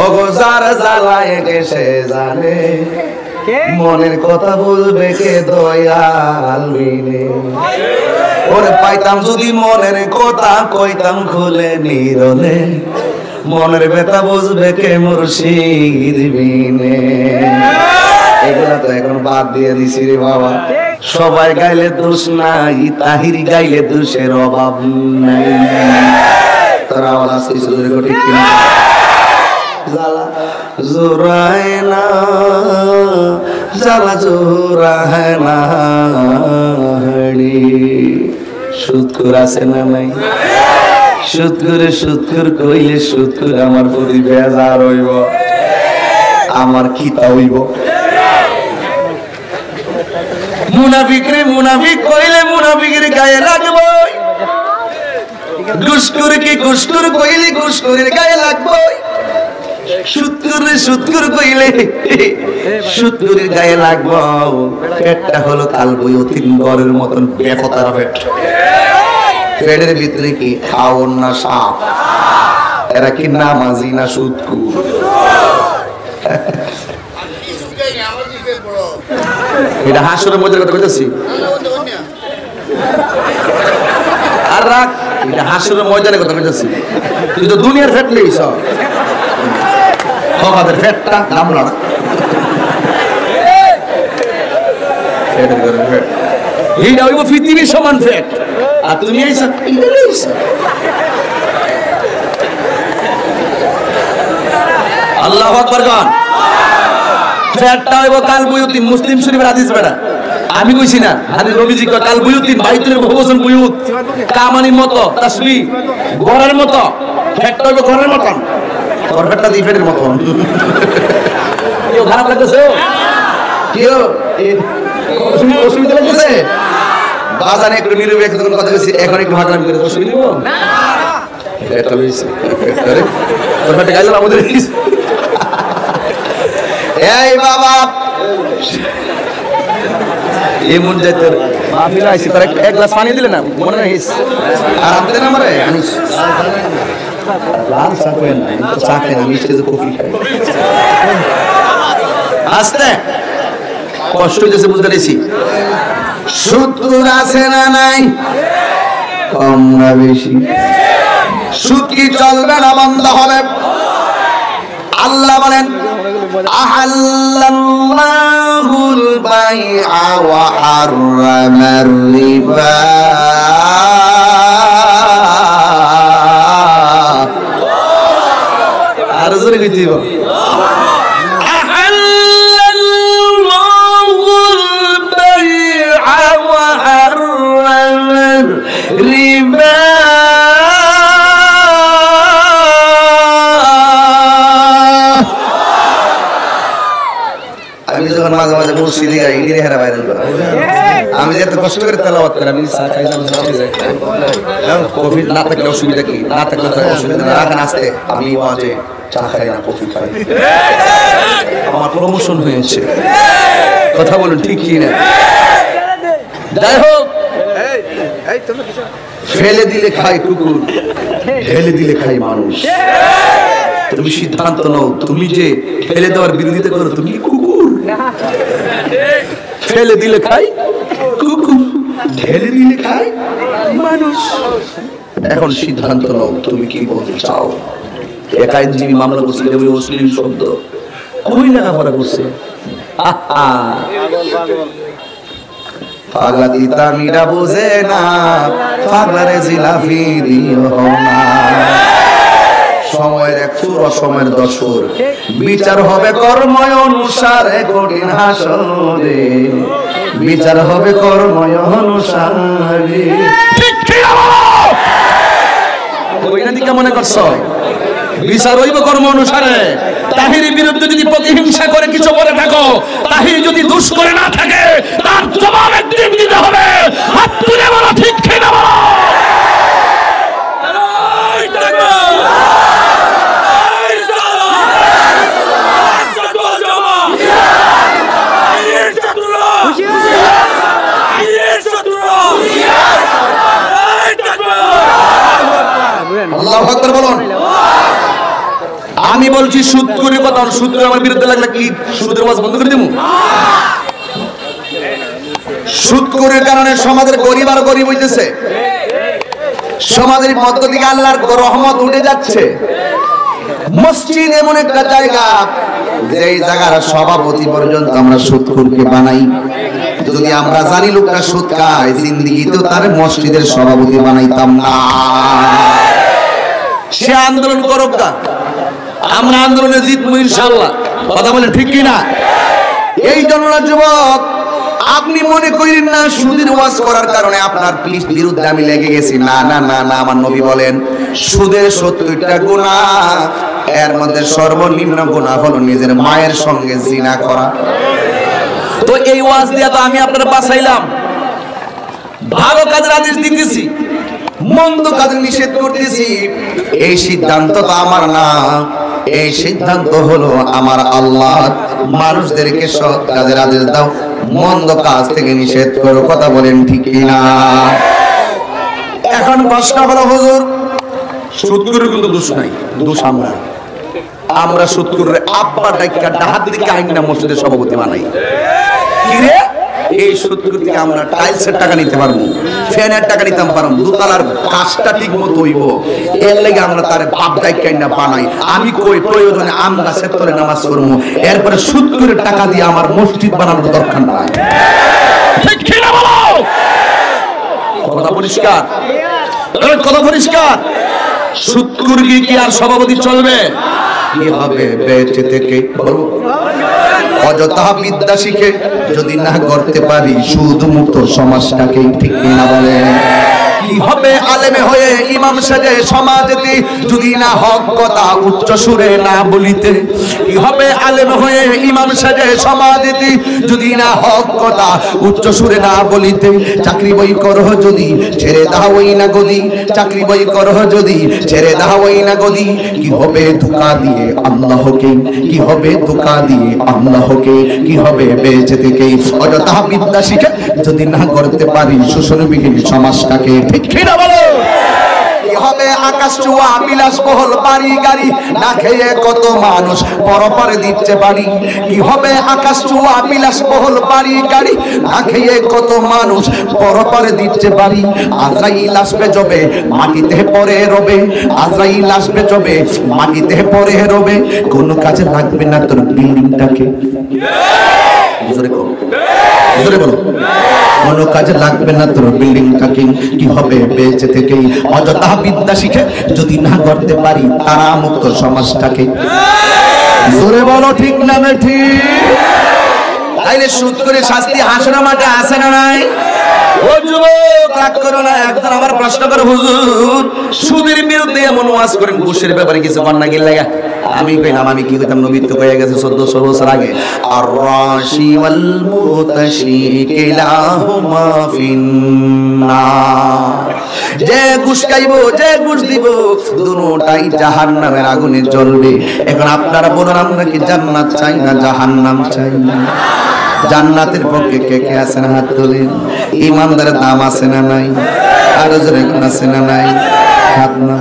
ও গো যারা জ্বালায় কেসে জানে, মনের কথা বলবে কে দয়াল মিলে। ওরে পাইতাম যদি মনের কথা কইতাম খুলে নিরলে, মনের ব্যথা বুঝবে কে মুর্শিদ বিনে। এগুলা তো এখন বাদ দিয়ে দিছি রে বাবা। সবাই গাইলে দোষ নাই, তাহিরি গাইলে দোষের অভাব নাই। তারা আওয়াজ কিছু ঠিক কিনা? জ্বালা জোড়ায় না, জ্বালা জোড়ায় না, সুদখোর আছে না নাই? সুদখোর কইলে সুদখোর আমার প্রতি বেজার হইব, আমার খিতা হইব। মুনাফিক রে মুনাফিক কইলে মুনাফিকের গায়ে লাগবে, ঘুষখোর কি ঘুষখোর কইলে ঘুষখোরের গায়ে লাগবে, সুদখোর কইলে সুদখোরের গায়ে লাগবে। পেটটা হলো কালবুয়ুতিন ঘরের মতন বেফতার পেট, পেটের ভিতরে কি খাওন না সাপ, এরা কি নামাজি না সুদখোর? এটা হাসরের মধ্যে কথা কইতাছি, আর রাখ এটা হাসরের ময়দানে কথা কইতাছি। তুই তো দুনিয়ার ফেট লইছ, হকাদের ফেটটা নাম না, ফেটের ঘরে ফেট এইটা হইব পৃথিবীর সমান ফেট, আর তুমি আইছ এইটা লইছ। আল্লাহু আকবার গান। ফেটটা হইব কালবুয়ুতিন, মুসলিম শরীফের হাদিস বেটা, আমি কইছি না, হাদিস নবীজি কয় কালবুয়ুতিন বাইতুল বহুবচন বুয়ুত, কামানির মতো তাসবিহ ঘরের মতো, ফেটটা হইব ঘরের মতন, তোর ফেটটা দি ফেটের মতন। কেউ খারাপ লাগতেছে? কেউ অসুবিধা লাগতেছে? বাজারে একটু নিরবে একটু কথা বলছি, এখন একটু হাঁটাহাঁটি করে অসুবিধা নেব না। এটা লইছে তোর ফেটে গাইলাম আমাদের। এই বাবা এমন যে তোর মাহফিল আইছি, তোর এক গ্লাস পানি দিলে না মনে হয় আর আনতে না আমারে লাল চা করেন না, তো চা খাই না, আমি স্টেজে কফি খাই। আস্তে কষ্ট হয়েছে বুঝতে পেরেছি। সুদ আছে না নাই? কম না বেশি? সুদ কি চলবে না বন্ধ হবে? আল্লাহ বলেন আহাল্লাল্লাহুল বাইআ ওয়া হাররামার রিবা। আর জোরে কইতে দিব। আহাল্লাল্লাহুল বাইআ ওয়া হাররামার রিবা। আমি যখন মাঝে মাঝে মসজিদে যাই ইনি হেরা ভাইরাল করা, আমি যে এত কষ্ট করে তেলাওয়াত করি, আমি চা খাই না, কফি না থাকলে অসুবিধা কি? না থাকলে অসুবিধা না, রাখেন আসতে। আমি ওয়াজে চা খাই না, কফি খাই, আমার প্রমোশন হয়েছে। কথা বলুন ঠিক কি না? যাই হোক, ফেলে দিলে খায় কুকুর, ঢেলে দিলে খায় মানুষ। তুমি সিদ্ধান্ত নাও, তুমি যে ফেলে দেওয়ার বিরোধিতা করো, তুমি কুকুর। ফেলে দিলে খাই কুকুর, ঢেলে দিলে খাই মানুষ। এখন সিদ্ধান্ত নাও, তুমি কি বলতে চাও? এক আইনজীবী মামলা করছে অশ্লীল শব্দ, কই লেখাপড়া করছে? পাগলা তিতামিরা বোঝে না, পাগলারে জিলাপি দিও না। সময়ের এক সুর, অসময়ের দশর, বিচার হবে কর্ময় অনুসারে, কঠিন হাসরে বিচার হবে কর্ময় অনুসারে। মনে করছ বিচার হইব কর্ম অনুসারে? তাহিরের বিরুদ্ধে যদি প্রতিহিংসা করে কিছু করে থাকো, তাহির যদি দুষ করে না থাকে, তার জবাব একদিন দিতে হবে। হাত তুলে বলো ঠিক কিনা বলো। আল্লাহু আকবার বলুন। আমি বলছি সুদ করে কথা, সুদ করে আমার বিরুদ্ধে লাগলে কি সুদের ওয়াজ বন্ধ করে দেবো? সুদ করে কারণে সমাজের গরিব আর গরিব হইতেছে, সমাজের মধ্য থেকে আল্লাহর রহমত উঠে যাচ্ছে। মসজিদ এমন একটা জায়গা, যেই জায়গার সভাপতি পর্যন্ত আমরা সুদখোরকে বানাই। যদি আমরা জানি লোকটা সুদ খায়, জিন্দেগিতেও তার মসজিদের সভাপতি বানাইতাম না। সে আন্দোলন করুক না, আমরা আন্দোলনে জিতবো ইনশাআল্লাহ। কথা বলেন ঠিক কিনা? এই জন্য যুবক, আপনি মনে করেন না সুদের ওয়াজ করার কারণে আপনার বিরুদ্ধে আমি লেগে গেছি। না না না না, আমার নবী বলেন সুদের 70টা গুনাহ, এর মধ্যে সর্বনিম্ন গুনাহ হলো নিজের মায়ের সঙ্গে জিনা করা। তো এই ওয়াজ দিয়া তো আমি আপনার বাঁচাইলাম, ভালো কাজের আদেশ দিতেছি, মন্দ কাজ নিষেধ করতেছি। এই সিদ্ধান্ত তো আমার না, এই সিদ্ধান্ত হলো আমার আল্লাহর। মানুষদেরকে সৎ কাজের আদেশ দাও, মন্দ কাজ থেকে নিষেধ করো। কথা বলেন ঠিক কিনা? এখন প্রশ্ন হলো, হুজুর সুদখোরের কিন্তু দোষ নাই, দোষ আমরা সুদখোরের আব্বা ডাইকা ডাহাত দিকে আইনা মসজিদের সভাপতি বানাই। কি রে, এই সুদখোর থেকে আমরা টাইলসের টাকা নিতে পারবো, ফ্যানের টাকা নিতে পারবো, দোতলার কাজটা ঠিক মতো হইব, এর লাগে আমরা তার বাপ ডাইকা আইনা বানাই। আমি কই প্রয়োজনে আমরা সেক্টরে নামাজ পড়বো, এরপরে সুদখোরের টাকা দিয়ে আমার মসজিদ বানানোর দরকার নাই। ঠিক কি না বলো? কথা পরিষ্কার, কথা পরিষ্কার। সুদখোর কি আর সভাপতি চলবে? কি হবে বেঁচে থেকে? অযথা বিদ্যা শিখে যদি না করতে পারি সুদ মুক্ত সমাজটাকে, ঠিক না বলে? কি হবে আলেমে হয়ে ইমাম সাজে সমাজেতে, যদি না হক কথা উচ্চ সুরে না বলিতে? কি হবে আলেম হয়ে ইমাম সাজে সমাজেতে, যদি না হক কথা উচ্চ সুরে না বলিতে? চাকরি বই করো যদি ছেড়ে দাওই না গদি, চাকরি বই করো যদি ছেড়ে দাওই না গদি। কি হবে ধোঁকা দিয়ে আল্লাহকে, কি হবে ধোঁকা দিয়ে আল্লাহকে, কি হবে বেঁচে থেকে? অযথা বিদ্যা শিখে যদি না করতে পারি শোষণবিহীন সমাজটাকে, ঠিক কি না বলো? কি হবে আকাশ ছোঁয়া বিলাসবহুল বাড়ি গাড়ি, না খেয়ে কত মানুষ পরপারে দিচ্ছে বাড়ি। কি হবে আকাশ ছোঁয়া বিলাসবহুল বাড়ি গাড়ি, না খেয়ে কত মানুষ পরপারে দিচ্ছে বাড়ি। আজরাইল আসবে যবে মাটিতে পড়ে রবে, আজরাইল আসবে যবে মাটিতে পড়ে রবে, কোন কাজে লাগবে না তোর বিল্ডিংটাকে। কোন কাজে লাগবে না তোর বিল্ডিংটাকে। কি হবে বেঁচে থেকেই অযথা বিদ্যা শিখে যদি না করতে পারি তারা মুক্ত সমাজটাকে। জোরে বলো ঠিক না ঠিক? তাইলে সুদ করে শাস্তি হাসনা মাঠে আসে না নাই? ও যুবক রাগ করো না। একজন আমার প্রশ্ন করে, হুজুর সুদের বিরুদ্ধে এমন ওয়াজ করেন, ঘুষের ব্যাপারে কিছু কন্যা গিয়ে লাগা। আমি কইলাম আমি কি কইতাম, নবী তো কয়ে গেছে 1400 বছর আগে, আর রাশি ওয়াল মুতাশি কিলাহুমা ফিন্নার। যে ঘুষ খাইবো যে ঘুষ দিব দুটোটাই জাহান্নামের আগুনে জ্বলবে। এখন আপনারা বলুন, আমরা কি জান্নাত চাই না জাহান্নাম চাই? জান্নাতের পক্ষে কে কে আছেন হাত তোলেন। ইমানদারের দাম আছে না নাই? আরো জোরে আছে না নাই? হাত না।